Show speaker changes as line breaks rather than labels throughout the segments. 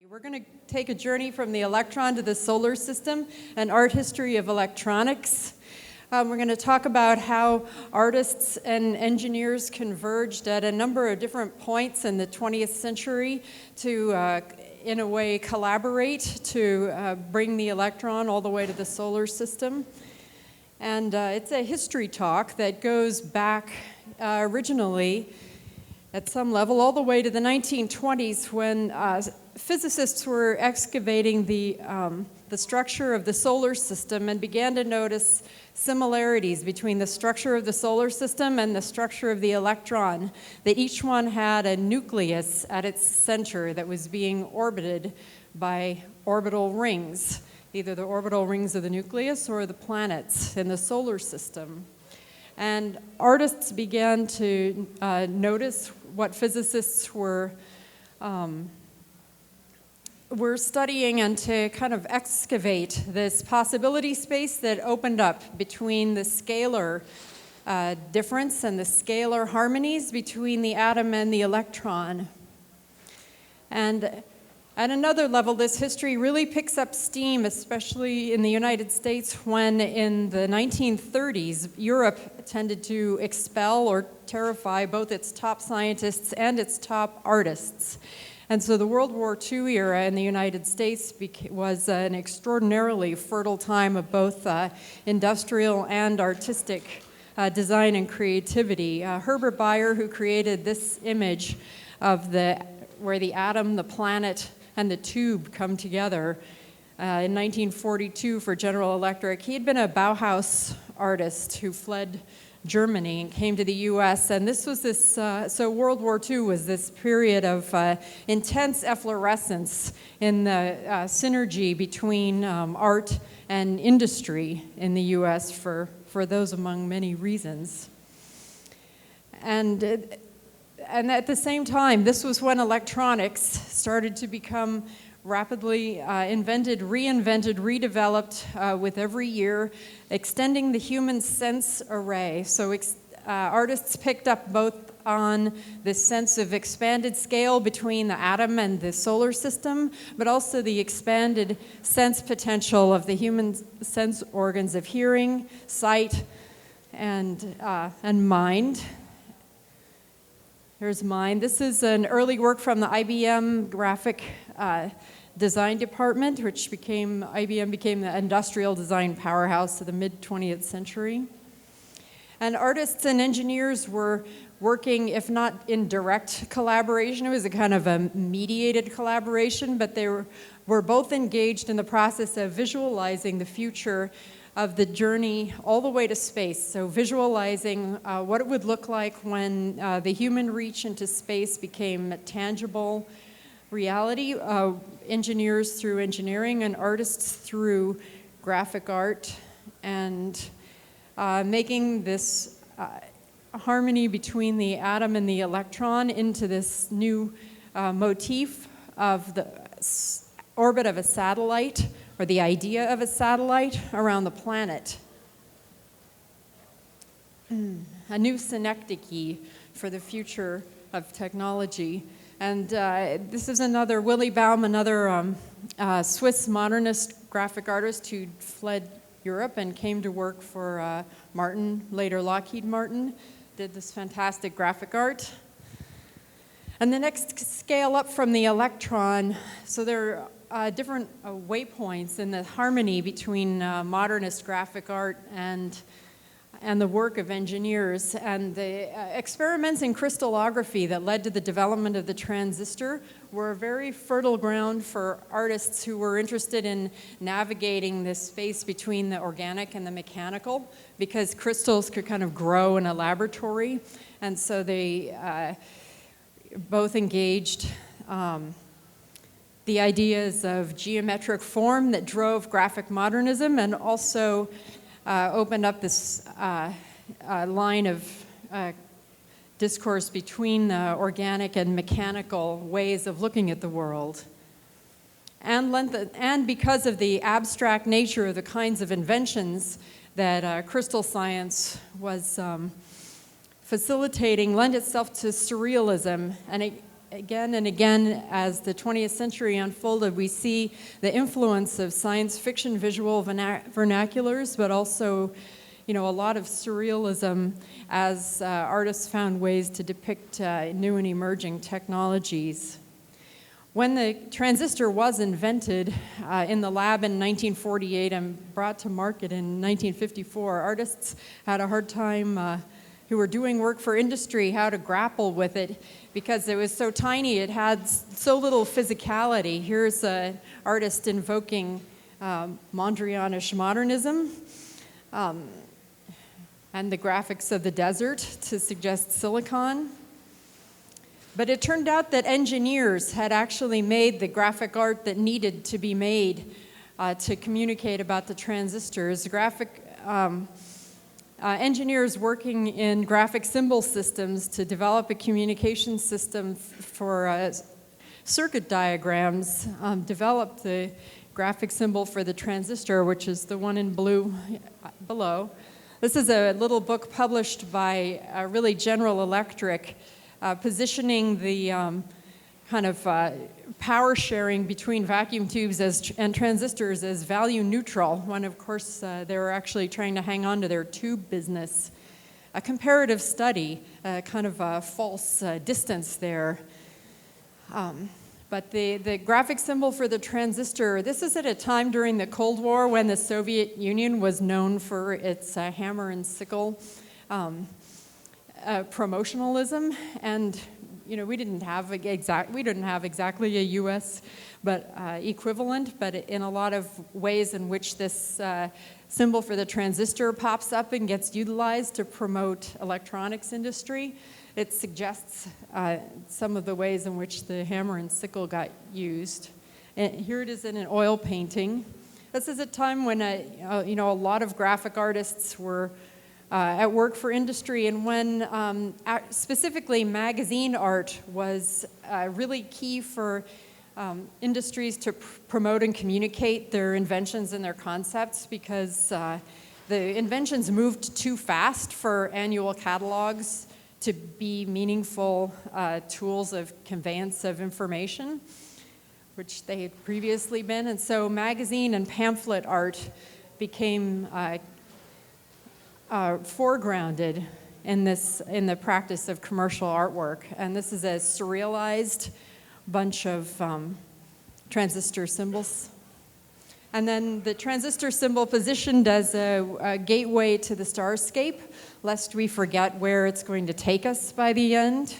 We're going to take a journey from the electron to the solar system, an art history of electronics. We're going to talk about how artists and engineers converged at a number of different points in the 20th century to, in a way, collaborate to bring the electron all the way to the solar system. And it's a history talk that goes back originally at some level all the way to the 1920s when physicists were excavating the structure of the solar system and began to notice similarities between the structure of the solar system and the structure of the electron, that each one had a nucleus at its center that was being orbited by orbital rings, either the orbital rings of the nucleus or the planets in the solar system. And artists began to notice what physicists were studying and to kind of excavate this possibility space that opened up between the scalar difference and the scalar harmonies between the atom and the electron. And at another level, this history really picks up steam, especially in the United States, when in the 1930s, Europe tended to expel or terrify both its top scientists and its top artists. And so the World War II era in the United States was an extraordinarily fertile time of both industrial and artistic design and creativity. Herbert Bayer, who created this image of where the atom, the planet, and the tube come together in 1942 for General Electric. He had been a Bauhaus artist who fled Germany and came to the U.S. And this was so World War II was this period of intense efflorescence in the synergy between art and industry in the U.S. for those among many reasons. And at the same time, this was when electronics started to become rapidly invented, reinvented, redeveloped with every year, extending the human sense array. So artists picked up both on this sense of expanded scale between the atom and the solar system, but also the expanded sense potential of the human sense organs of hearing, sight, and mind. Here's mine. This is an early work from the IBM graphic design department, which IBM became the industrial design powerhouse of the mid-20th century. And artists and engineers were working, if not in direct collaboration, it was a kind of a mediated collaboration, but they were both engaged in the process of visualizing the future of the journey all the way to space. So visualizing what it would look like when the human reach into space became a tangible reality. Engineers through engineering and artists through graphic art, and making this harmony between the atom and the electron into this new motif of the orbit of a satellite, or the idea of a satellite around the planet. A new synecdoche for the future of technology. And this is another, Willy Baum, another Swiss modernist graphic artist who fled Europe and came to work for Martin, later Lockheed Martin, did this fantastic graphic art. And the next scale up from the electron, so there are different waypoints in the harmony between modernist graphic art and the work of engineers. And the experiments in crystallography that led to the development of the transistor were a very fertile ground for artists who were interested in navigating this space between the organic and the mechanical, because crystals could kind of grow in a laboratory. And so they both engaged the ideas of geometric form that drove graphic modernism, and also opened up this line of discourse between the organic and mechanical ways of looking at the world. And because of the abstract nature of the kinds of inventions that crystal science was facilitating, lent itself to surrealism, and again and again, as the 20th century unfolded, we see the influence of science fiction visual vernaculars, but also, a lot of surrealism as artists found ways to depict new and emerging technologies. When the transistor was invented in the lab in 1948 and brought to market in 1954, artists had a hard time who were doing work for industry how to grapple with it because it was so tiny, it had so little physicality. Here's an artist invoking Mondrianish modernism and the graphics of the desert to suggest silicon. But it turned out that engineers had actually made the graphic art that needed to be made to communicate about the transistors. Engineers working in graphic symbol systems to develop a communication system for circuit diagrams developed the graphic symbol for the transistor, which is the one in blue below. This is a little book published by really General Electric, positioning the kind of power sharing between vacuum tubes and transistors as value neutral, when of course they were actually trying to hang on to their tube business. A comparative study, kind of a false distance there. But the graphic symbol for the transistor, this is at a time during the Cold War when the Soviet Union was known for its hammer and sickle promotionalism, and we didn't have exactly a U.S. Equivalent, but in a lot of ways in which this symbol for the transistor pops up and gets utilized to promote electronics industry, it suggests some of the ways in which the hammer and sickle got used. And here it is in an oil painting. This is a time when a lot of graphic artists were at work for industry, and when specifically magazine art was really key for industries to promote and communicate their inventions and their concepts, because the inventions moved too fast for annual catalogs to be meaningful tools of conveyance of information, which they had previously been. And so magazine and pamphlet art became foregrounded in the practice of commercial artwork. And this is a surrealized bunch of transistor symbols. And then the transistor symbol positioned as a gateway to the starscape, lest we forget where it's going to take us by the end.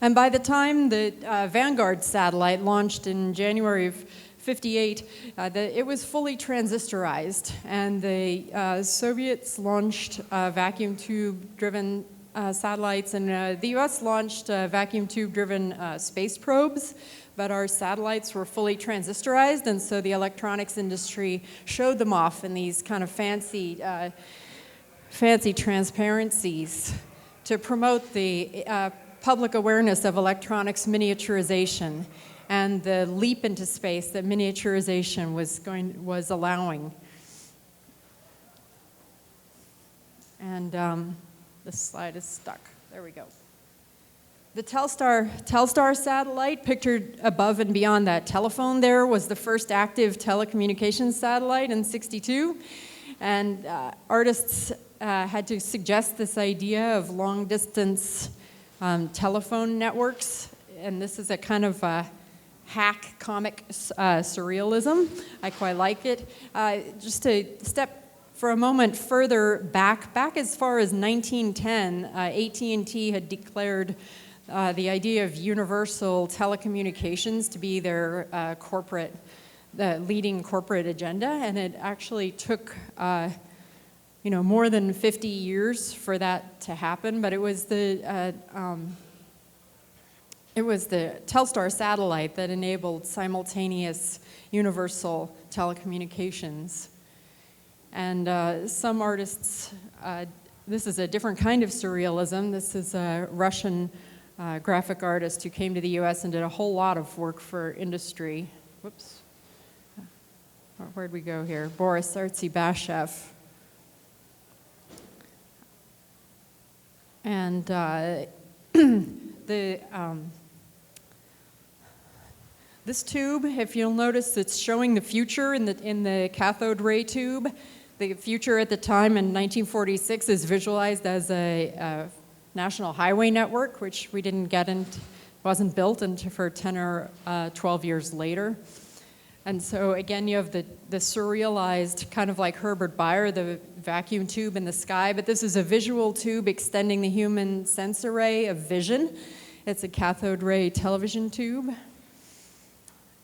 And by the time the Vanguard satellite launched in January of '58, it was fully transistorized, and the Soviets launched vacuum tube-driven satellites, and the US launched vacuum tube-driven space probes, but our satellites were fully transistorized, and so the electronics industry showed them off in these kind of fancy transparencies to promote the public awareness of electronics miniaturization and the leap into space that miniaturization was allowing. And this slide is stuck. There we go. The Telstar satellite, pictured above and beyond that telephone there, was the first active telecommunications satellite in '62. And artists had to suggest this idea of long-distance telephone networks. And this is a kind of hack comic surrealism. I quite like it. Just to step for a moment further back as far as 1910, AT&T had declared the idea of universal telecommunications to be their the leading corporate agenda, and it actually took more than 50 years for that to happen. But it was the Telstar satellite that enabled simultaneous universal telecommunications. And some artists, this is a different kind of surrealism. This is a Russian graphic artist who came to the US and did a whole lot of work for industry. Whoops. Where'd we go here? Boris Artsy-Bashev. And This tube, if you'll notice, it's showing the future in the cathode ray tube. The future at the time in 1946 is visualized as a national highway network, which we didn't get into, wasn't built until for 10 or 12 years later. And so again, you have the surrealized, kind of like Herbert Bayer, the vacuum tube in the sky, but this is a visual tube extending the human sense array of vision. It's a cathode ray television tube.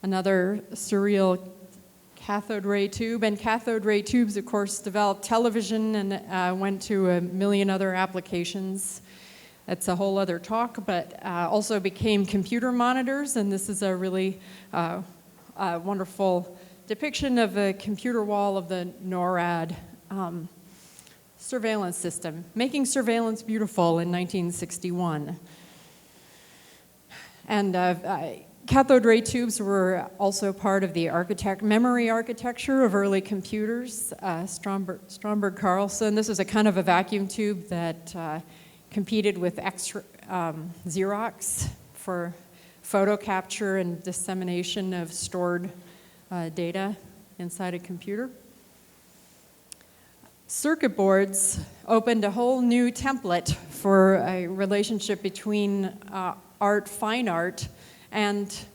Another surreal cathode ray tube, and cathode ray tubes, of course, developed television and went to a million other applications. That's a whole other talk, but also became computer monitors, and this is a really wonderful depiction of a computer wall of the NORAD surveillance system, making surveillance beautiful in 1961. And cathode ray tubes were also part of the memory architecture of early computers. Stromberg Carlson, this is a kind of a vacuum tube that competed with Xerox for photo capture and dissemination of stored data inside a computer. Circuit boards opened a whole new template for a relationship between fine art, and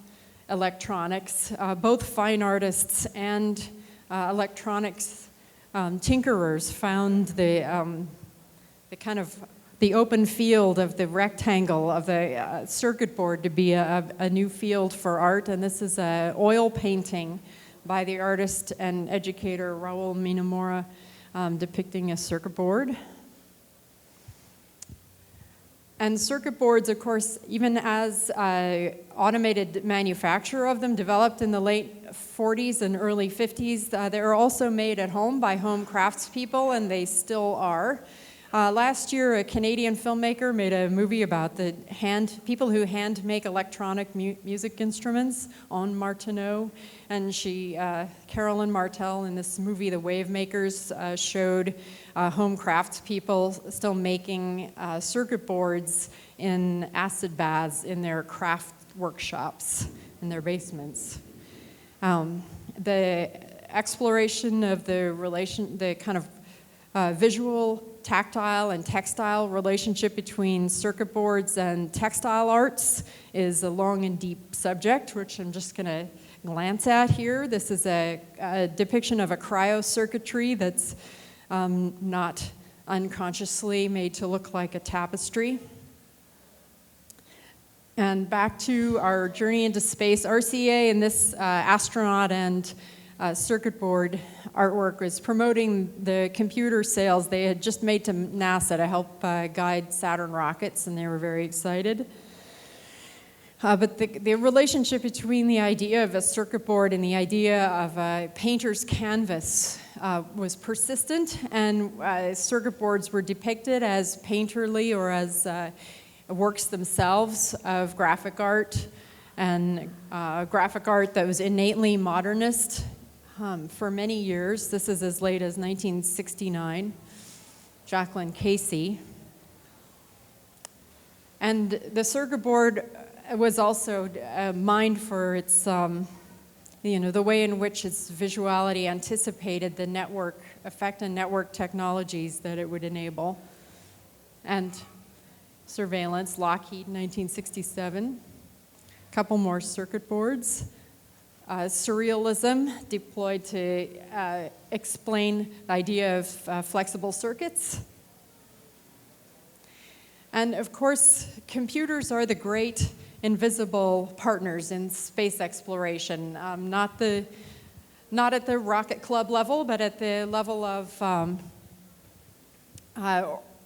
electronics. Both fine artists and electronics tinkerers found the kind of the open field of the rectangle of the circuit board to be a new field for art, and this is an oil painting by the artist and educator Raul Minamora depicting a circuit board. And circuit boards, of course, even as automated manufacture of them developed in the late 40s and early 50s, they were also made at home by home craftspeople, and they still are. Last year, a Canadian filmmaker made a movie about the people who hand make electronic music instruments, Anne Martineau, and Carolyn Martel, in this movie, The Wave Makers, showed home craftspeople still making circuit boards in acid baths in their craft workshops, in their basements. The exploration of the kind of visual, tactile, and textile relationship between circuit boards and textile arts is a long and deep subject, which I'm just going to glance at here. This is a depiction of a cryocircuitry that's not unconsciously made to look like a tapestry. And back to our journey into space, RCA and this astronaut and circuit board artwork was promoting the computer sales they had just made to NASA to help guide Saturn rockets, and they were very excited. But the relationship between the idea of a circuit board and the idea of a painter's canvas was persistent, and circuit boards were depicted as painterly or as works themselves of graphic art, and graphic art that was innately modernist for many years. This is as late as 1969, Jacqueline Casey. And the circuit board was also mined for its, the way in which its visuality anticipated the network effect and network technologies that it would enable. And surveillance, Lockheed, 1967. A couple more circuit boards. Surrealism, deployed to explain the idea of flexible circuits. And of course, computers are the great invisible partners in space exploration, not at the rocket club level, but at the level of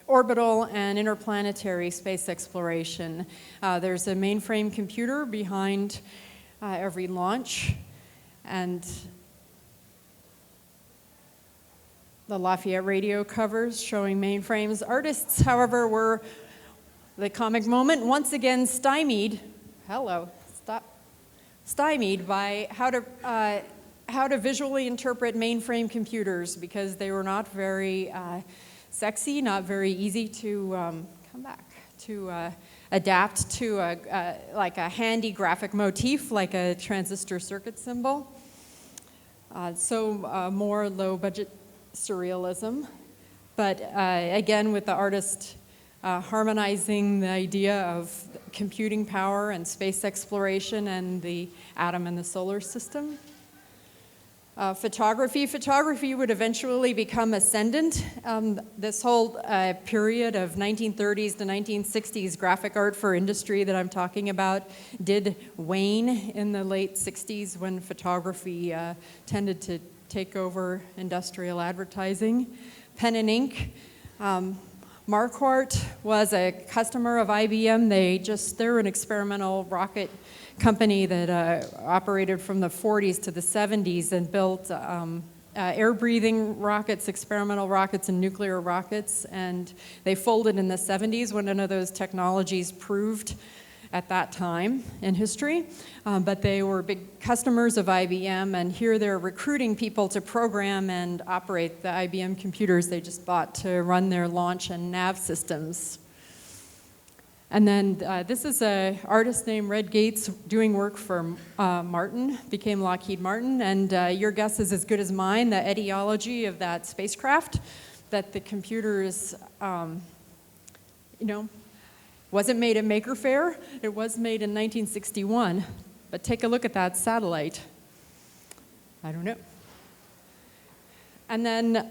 orbital and interplanetary space exploration. There's a mainframe computer behind every launch, and the Lafayette radio covers showing mainframes. Artists, however, were, the comic moment, once again stymied by how to visually interpret mainframe computers, because they were not very sexy, not very easy to adapt to like a handy graphic motif, like a transistor circuit symbol. More low-budget surrealism. But again, with the artist harmonizing the idea of computing power and space exploration and the atom and the solar system. Photography would eventually become ascendant. This whole period of 1930s to 1960s graphic art for industry that I'm talking about did wane in the late 60s when photography tended to take over industrial advertising. Pen and ink. Marquardt was a customer of IBM. They're an experimental rocket company that operated from the 40s to the 70s and built air-breathing rockets, experimental rockets, and nuclear rockets. And they folded in the 70s when none of those technologies proved at that time in history. But they were big customers of IBM, and here they're recruiting people to program and operate the IBM computers they just bought to run their launch and nav systems. And then this is an artist named Red Gates doing work for Martin, became Lockheed Martin, and your guess is as good as mine, the etiology of that spacecraft, that the computers, wasn't made at Maker Faire. It was made in 1961, but take a look at that satellite. I don't know. And then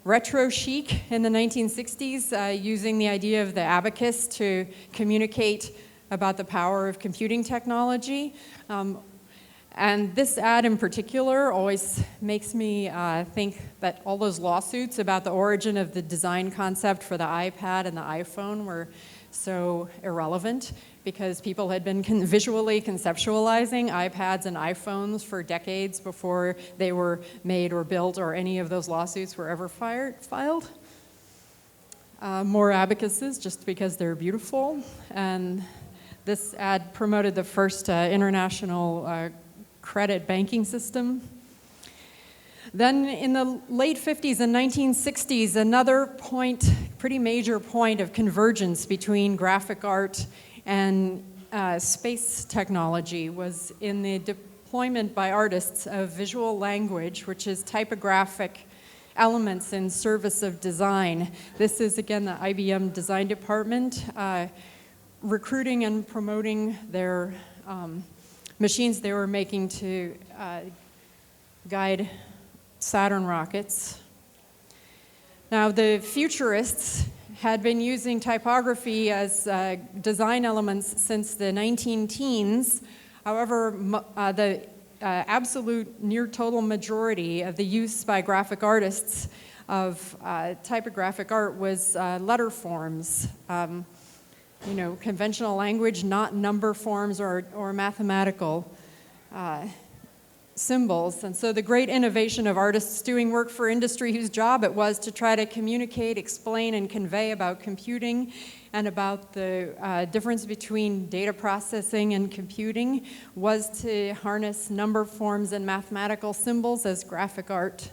retro chic in the 1960s, using the idea of the abacus to communicate about the power of computing technology. And this ad in particular always makes me think that all those lawsuits about the origin of the design concept for the iPad and the iPhone were so irrelevant, because people had been visually conceptualizing iPads and iPhones for decades before they were made or built or any of those lawsuits were ever filed. More abacuses just because they're beautiful. And this ad promoted the first international credit banking system. Then in the late 50s and 1960s, another point, pretty major point of convergence between graphic art and space technology was in the deployment by artists of visual language, which is typographic elements in service of design. This is, again, the IBM design department recruiting and promoting their machines they were making to guide Saturn rockets. Now, the futurists had been using typography as design elements since the 19-teens. However, the absolute near total majority of the use by graphic artists of typographic art was letter forms. Conventional language, not number forms or mathematical symbols. And so the great innovation of artists doing work for industry whose job it was to try to communicate, explain, and convey about computing and about the difference between data processing and computing was to harness number forms and mathematical symbols as graphic art.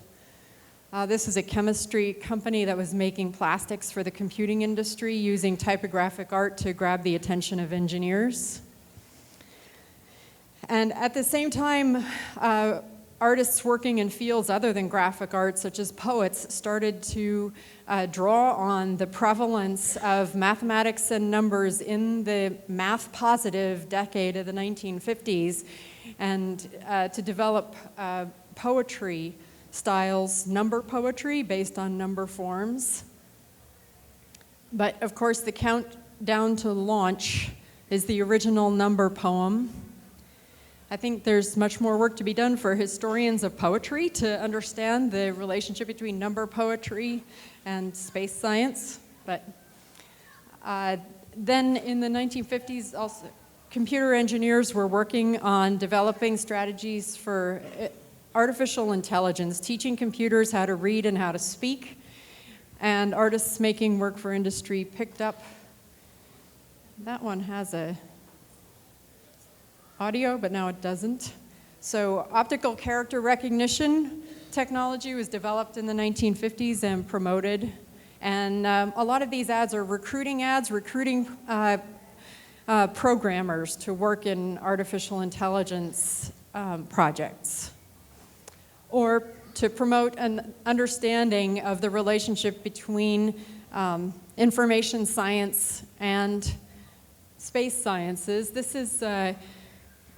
This is a chemistry company that was making plastics for the computing industry using typographic art to grab the attention of engineers. And at the same time, artists working in fields other than graphic art, such as poets, started to draw on the prevalence of mathematics and numbers in the math-positive decade of the 1950s, and to develop poetry styles, number poetry based on number forms. But of course, the Countdown to Launch is the original number poem. I think there's much more work to be done for historians of poetry to understand the relationship between number poetry and space science. But then in the 1950s, also, computer engineers were working on developing strategies for artificial intelligence, teaching computers how to read and how to speak. And artists making work for industry picked up. That one has a audio, but now it doesn't. So optical character recognition technology was developed in the 1950s and promoted. And a lot of these ads are recruiting ads, recruiting programmers to work in artificial intelligence projects, or to promote an understanding of the relationship between information science and space sciences. This is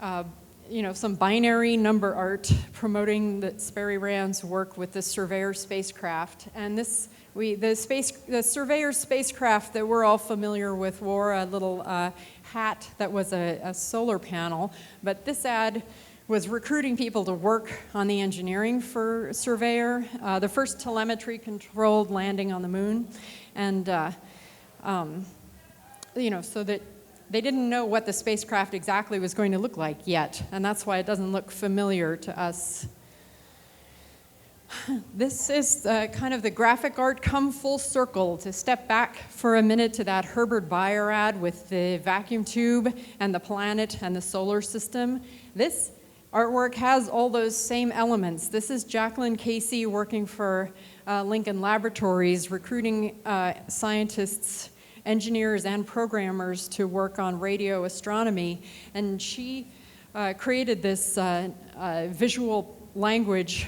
some binary number art promoting Sperry Rand's work with the Surveyor Spacecraft. And the Surveyor Spacecraft that we're all familiar with wore a little hat that was a solar panel, but this ad was recruiting people to work on the engineering for Surveyor, the first telemetry-controlled landing on the moon, and so that they didn't know what the spacecraft exactly was going to look like yet, and that's why it doesn't look familiar to us. This is kind of the graphic art come full circle, to step back for a minute to that Herbert Bayer ad with the vacuum tube and the planet and the solar system. This artwork has all those same elements. This is Jacqueline Casey working for Lincoln Laboratories, recruiting scientists, engineers, and programmers to work on radio astronomy. And she created this visual language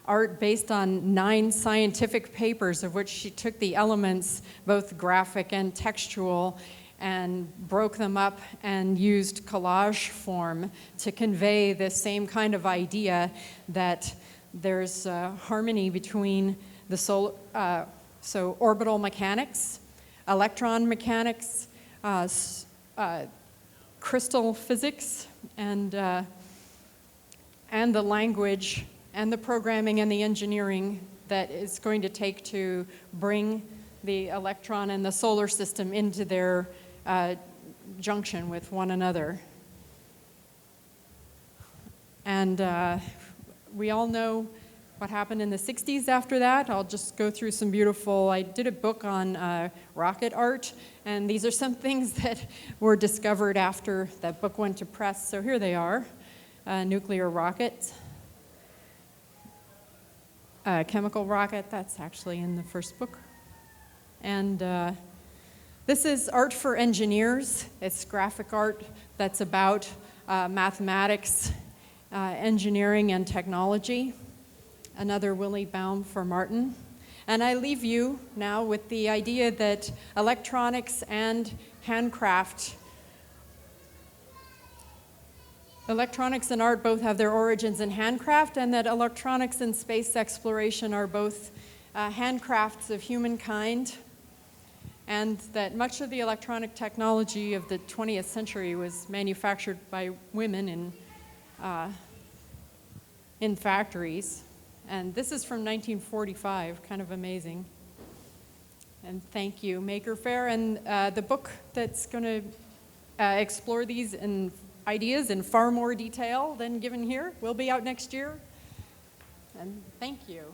art based on 9 scientific papers, of which she took the elements, both graphic and textual, and broke them up and used collage form to convey the same kind of idea that there's harmony between the so orbital mechanics, electron mechanics, crystal physics, and the language and the programming and the engineering that it's going to take to bring the electron and the solar system into their junction with one another. And we all know what happened in the 60s after that. I'll just go through some beautiful, I did a book on rocket art, and these are some things that were discovered after that book went to press. So here they are, nuclear rockets. Chemical rocket, that's actually in the first book. And this is art for engineers. It's graphic art that's about mathematics, engineering, and technology. Another Willy Baum for Martin. And I leave you now with the idea that electronics and handcraft, electronics and art both have their origins in handcraft, and that electronics and space exploration are both handcrafts of humankind, and that much of the electronic technology of the 20th century was manufactured by women in factories. And this is from 1945, kind of amazing. And thank you, Maker Faire. And the book that's going to explore these ideas in far more detail than given here will be out next year. And thank you.